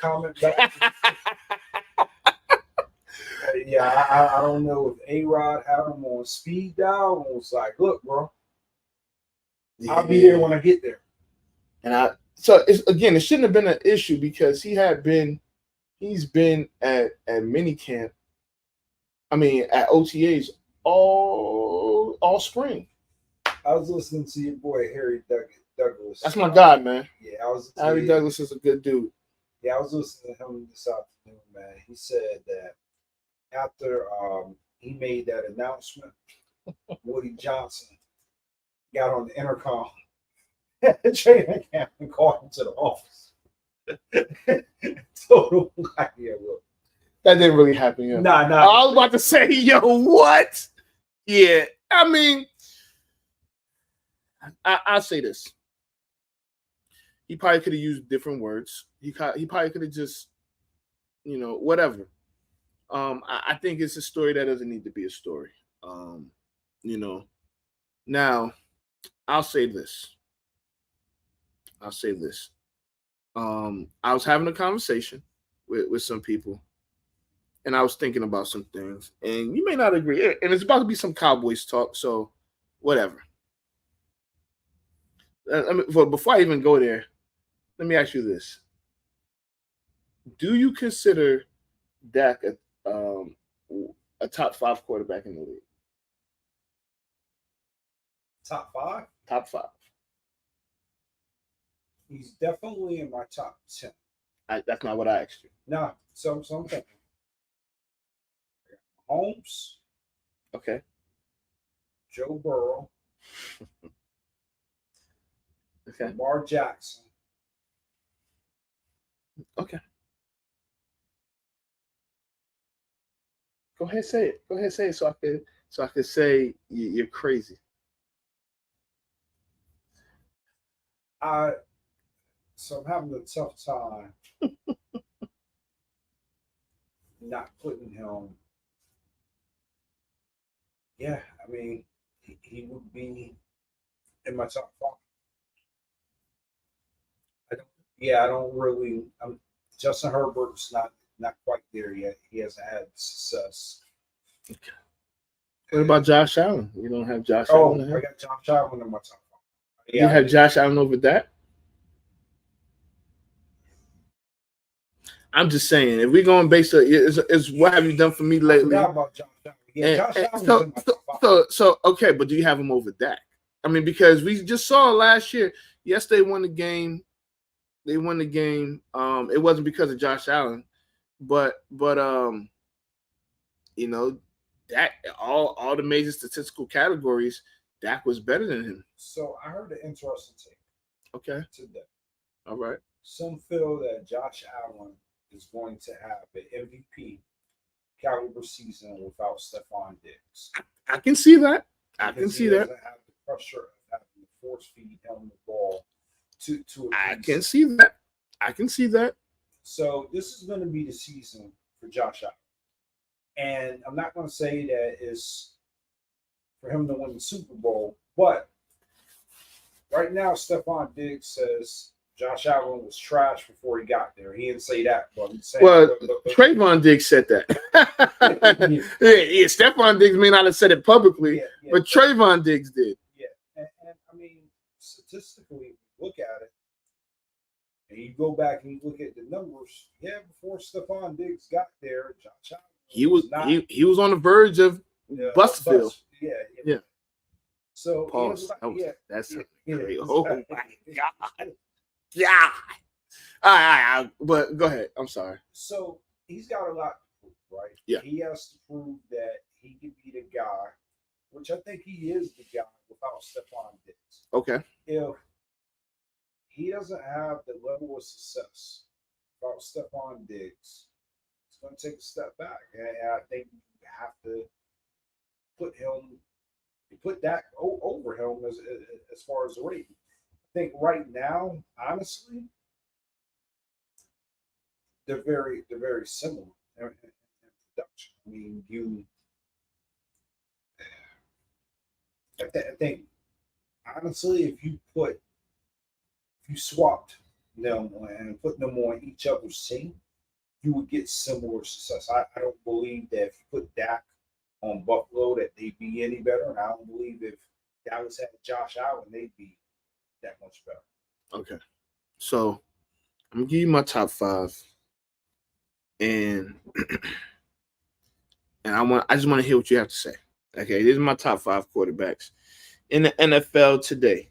comment back. Yeah, I don't know if A-Rod had him on speed dial and was like, "Look, bro, I'll be there when I get there." And so it shouldn't have been an issue because he's been at minicamp. I mean, at OTAs all spring. I was listening to your boy Harry Douglas. That's my guy, man. Yeah, Harry Douglas is a good dude. Yeah, I was listening to him this afternoon, man. He said that after he made that announcement, Woody Johnson got on the intercom at the training camp and called him to the office. Total idea. That didn't really happen. Yeah. Nah. I was about to say, yo, what? Yeah, I mean, I'll say this. He probably could have used different words. He probably could have just, whatever. I think it's a story that doesn't need to be a story. Now, I'll say this. I was having a conversation with some people, and I was thinking about some things, and you may not agree, and it's about to be some Cowboys talk, so whatever. Before I even go there, let me ask you this. Do you consider Dak a top 5 quarterback in the league? Top 5? Top 5. He's definitely in my top 10. That's not what I asked you. No, so I'm thinking. Holmes. Okay. Joe Burrow. Okay. Lamar Jackson. Okay. Go ahead, say it. So I could say you're crazy. So I'm having a tough time not putting him. Yeah, I mean, he would be in my top 5. I don't really. Justin Herbert's not quite there yet. He hasn't had success. Okay. What about Josh Allen? You don't have Josh Allen? I got Josh Allen in my top 5. Yeah, you have Josh Allen over that? I'm just saying, if we're going based on it's what have you done for me lately? I forgot about Josh Allen. Yeah, Josh Allen's in my top 5. So okay, but do you have him over Dak? I mean, because we just saw last year. Yes, they won the game. It wasn't because of Josh Allen, but Dak, all the major statistical categories, Dak was better than him. So I heard an interesting take. Okay. Today. All right. Some feel that Josh Allen is going to have an MVP caliber season without Stephon Diggs. I can see that. He doesn't have the pressure of having to force feed him the ball to I can see that. So this is going to be the season for Josh Allen. And I'm not going to say that it's for him to win the Super Bowl, but right now Stephon Diggs says Josh Allen was trash before he got there. He didn't say that, but he's saying Trayvon Diggs said that. yeah, Stephon Diggs may not have said it publicly, but Trayvon Diggs did. Yeah, and I mean, statistically, look at it, and you go back and you look at the numbers. Yeah, before Stephon Diggs got there, Josh Allen he was on the verge of Bustville. Yeah. So Pause. That's yeah, great. Oh my God. Yeah. All right. But go ahead. I'm sorry. So he's got a lot to prove, right? Yeah. He has to prove that he can be the guy, which I think he is the guy without Stephon Diggs. Okay. If he doesn't have the level of success without Stephon Diggs, it's going to take a step back. And I think you have to put that over him as far as the rating. I think right now, honestly, they're very similar in production. I mean, I think honestly, if you swapped them and put them on each other's team, you would get similar success. I don't believe that if you put Dak on Buffalo that they'd be any better, and I don't believe if Dallas had Josh Allen they'd be that much better. Okay. So I'm gonna give you my top 5. And I just want to hear what you have to say. Okay, these are my top 5 quarterbacks in the NFL today.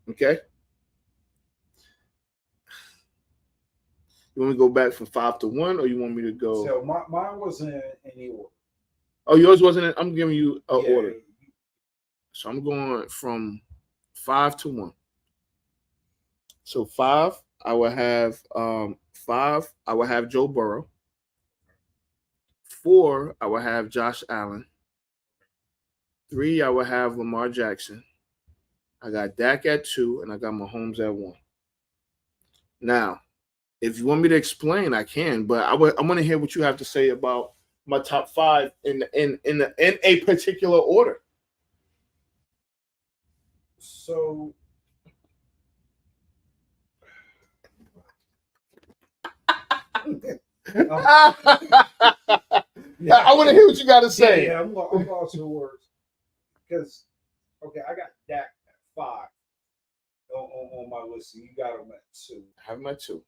Okay. You want me to go back from 5 to 1, or you want me to go? So mine wasn't in any order. Oh, yours wasn't. I'm giving you an Yeah. order. So I'm going from 5 to 1. So 5, I will have 5. I will have Joe Burrow. 4, I will have Josh Allen. 3, I will have Lamar Jackson. I got Dak at 2, and I got Mahomes at 1. Now, if you want me to explain, I can, but I want to hear what you have to say about my top 5 in a particular order. So I want to hear what you got to say. Yeah, I'm lost for words because I got Dak at 5 on my list, and you got him at 2. I have him at 2,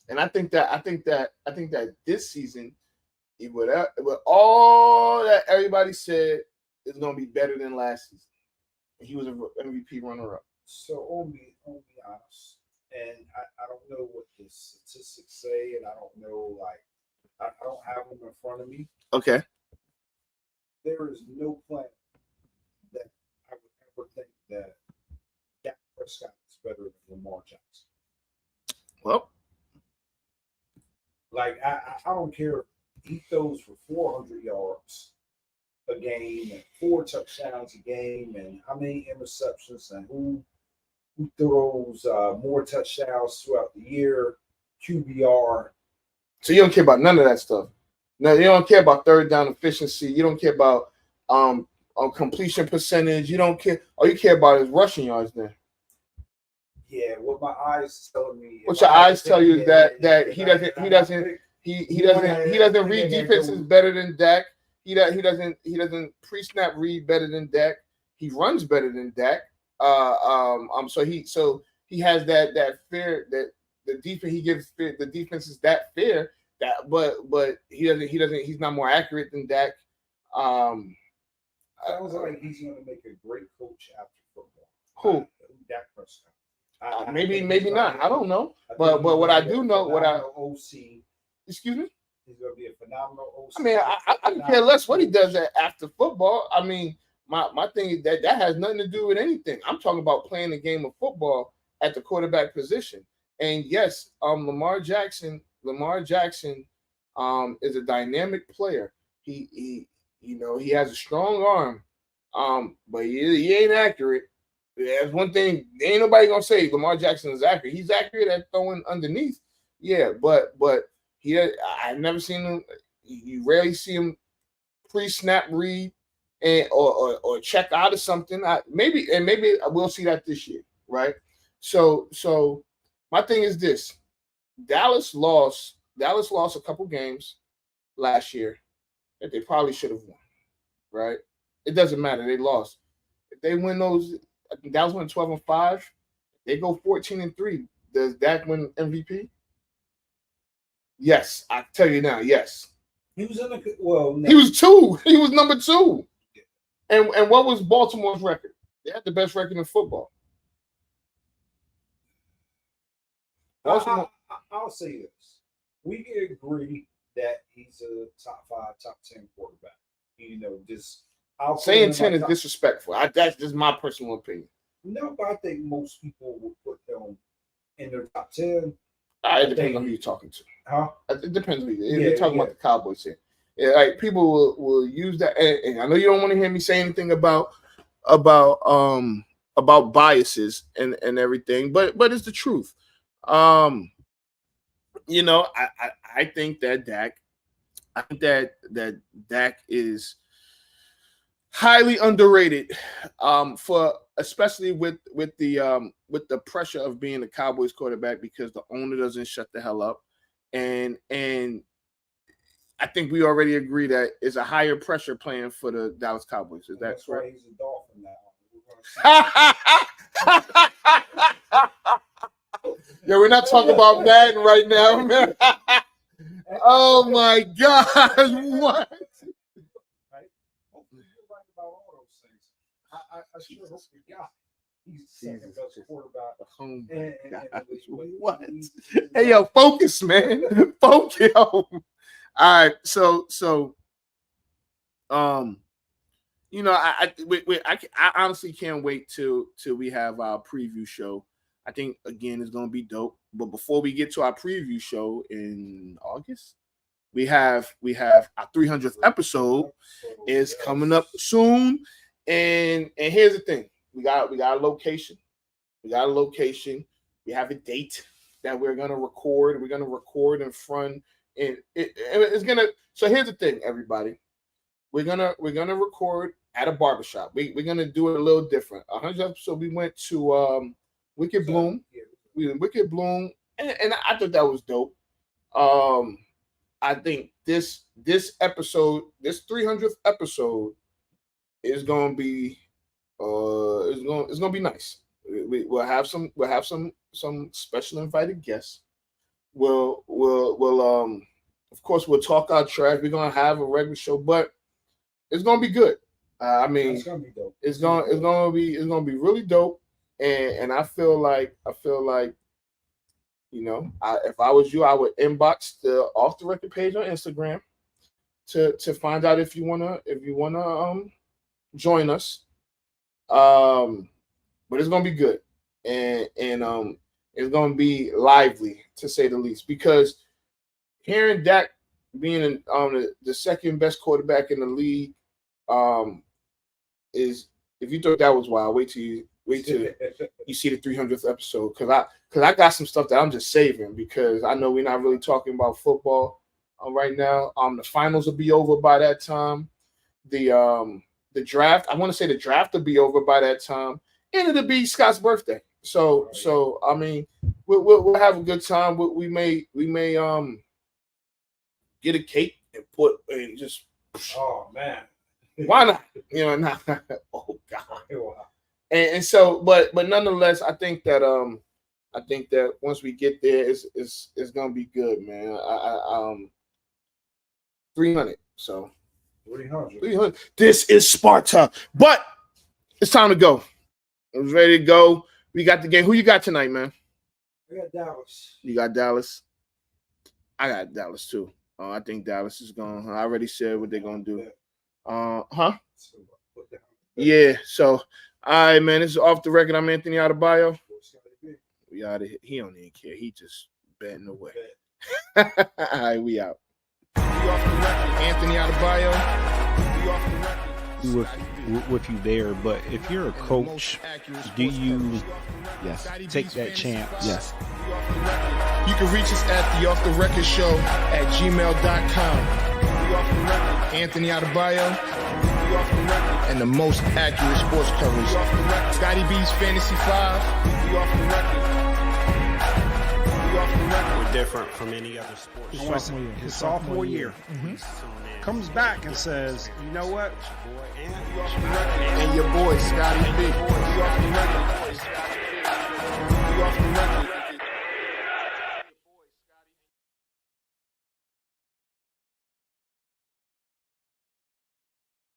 and I think that this season, with all that everybody said, is going to be better than last season. He was an MVP runner-up. So I'll be honest, and I don't know what the statistics say, and I don't know, like, I don't have them in front of me. Okay. There is no planet that I would ever think that Dak Prescott is better than Lamar Jackson. Well, like, I don't care if he throws for 400 yards a game and 4 touchdowns a game and how many interceptions and who throws more touchdowns throughout the year, QBR. so you don't care about none of that stuff. No, you don't care about third down efficiency. You don't care about completion percentage. You don't care. All you care about is rushing yards then. Yeah, what my eyes telling me. What your eyes tell you is that he doesn't read defenses better than Dak. He doesn't pre-snap read better than Dak. He runs better than Dak. So he has that fear that the defense he gives the defense is that fair that but he's not more accurate than Dak. Sounds like he's going to make a great coach after football. Who? Dak Prescott. Maybe not. I don't know. But what I do know, OC. Excuse me. He's going to be a phenomenal OC. I mean, I can care less what he does after football. I mean, my thing is that has nothing to do with anything. I'm talking about playing the game of football at the quarterback position. And yes, Lamar Jackson is a dynamic player. He has a strong arm, but he ain't accurate. That's one thing. Ain't nobody gonna say Lamar Jackson is accurate. He's accurate at throwing underneath. Yeah, but I've never seen him. You rarely see him pre-snap read and or check out of something. Maybe I will see that this year, right? So my thing is this: Dallas lost a couple games last year that they probably should have won, right? It doesn't matter. They lost. If they win those, Dallas went 12-5. They go 14-3. Does Dak win MVP? Yes, I tell you now. Yes, he was in the no. He was 2. He was number 2. And what was Baltimore's record? They had the best record in football. Baltimore. I'll say this: we can agree that he's a top 5, top 10 quarterback. You know, just saying 10 is disrespectful. That's just my personal opinion. No, but I think most people will put him in their top 10. It depends on who you're talking to. Huh? It depends on who you're talking about the Cowboys here. Yeah, like people will use that, and I know you don't want to hear me say anything about biases and everything, but it's the truth. You know, I think that Dak is highly underrated, for especially with the pressure of being the Cowboys quarterback, because the owner doesn't shut the hell up, and I think we already agree that it's a higher pressure playing for the Dallas Cowboys. Is that correct? He's a Dolphin now. Yeah, we're not talking about Madden right now, man. Oh my God, what? Right? Hopefully you're right about all those things. I sure hope you got. He's the second best quarterback. Oh my gosh, what? Hey, yo, focus, man. Focus. All right, so you know, I honestly can't wait till we have our preview show. I think again it's gonna be dope. But before we get to our preview show in August, we have our 300th episode is coming up soon. And here's the thing: we got a location. We got a location. We have a date that we're gonna record. We're gonna record in front. And it's gonna. So here's the thing, everybody. We're gonna record at a barbershop. We're gonna do it a little different. 100th episode, we went to Wicked Bloom. We went Wicked Bloom, and I thought that was dope. I think this episode, this 300th episode, is gonna be it's gonna be nice. We'll have some special invited guests. We'll of course we'll talk our trash. We're gonna have a regular show, but it's gonna be good. I mean, it's gonna be really dope. And I feel like you know, if I was you, I would inbox the Off the Record page on Instagram to find out if you wanna join us. But it's gonna be good, and it's gonna be lively, to say the least, because hearing Dak being the second best quarterback in the league is, if you thought that was wild, wait till you see the 300th episode, because I got some stuff that I'm just saving, because I know we're not really talking about football right now. The finals will be over by that time. The draft, I want to say the draft will be over by that time, and it'll be Scott's birthday. So I mean, we'll have a good time. We may get a cake and just. Oh man, why not? You know, not. Oh God. And so, but nonetheless, I think that once we get there, it's gonna be good, man. 300. So 300. This is Sparta, but it's time to go. I'm ready to go. We got the game. Who you got tonight, man? I got Dallas. You got Dallas. I got Dallas too. I think Dallas is going. I already said what they're gonna do. Yeah. So, all right, man. This is Off the Record. I'm Anthony Adebayo. We out of here. He don't even care. He just betting away. All right, we out. We off the record. Anthony Adebayo. We off the record. With you there, but if you're a coach, do you take that chance? Yes. You can reach us at the Off the Record Show at gmail.com. Anthony Adebayo, and the most accurate sports coverage. Scotty B's Fantasy 5. We're different from any other sport. His sophomore year. Comes back and says, you know what? And your boy, Scotty B.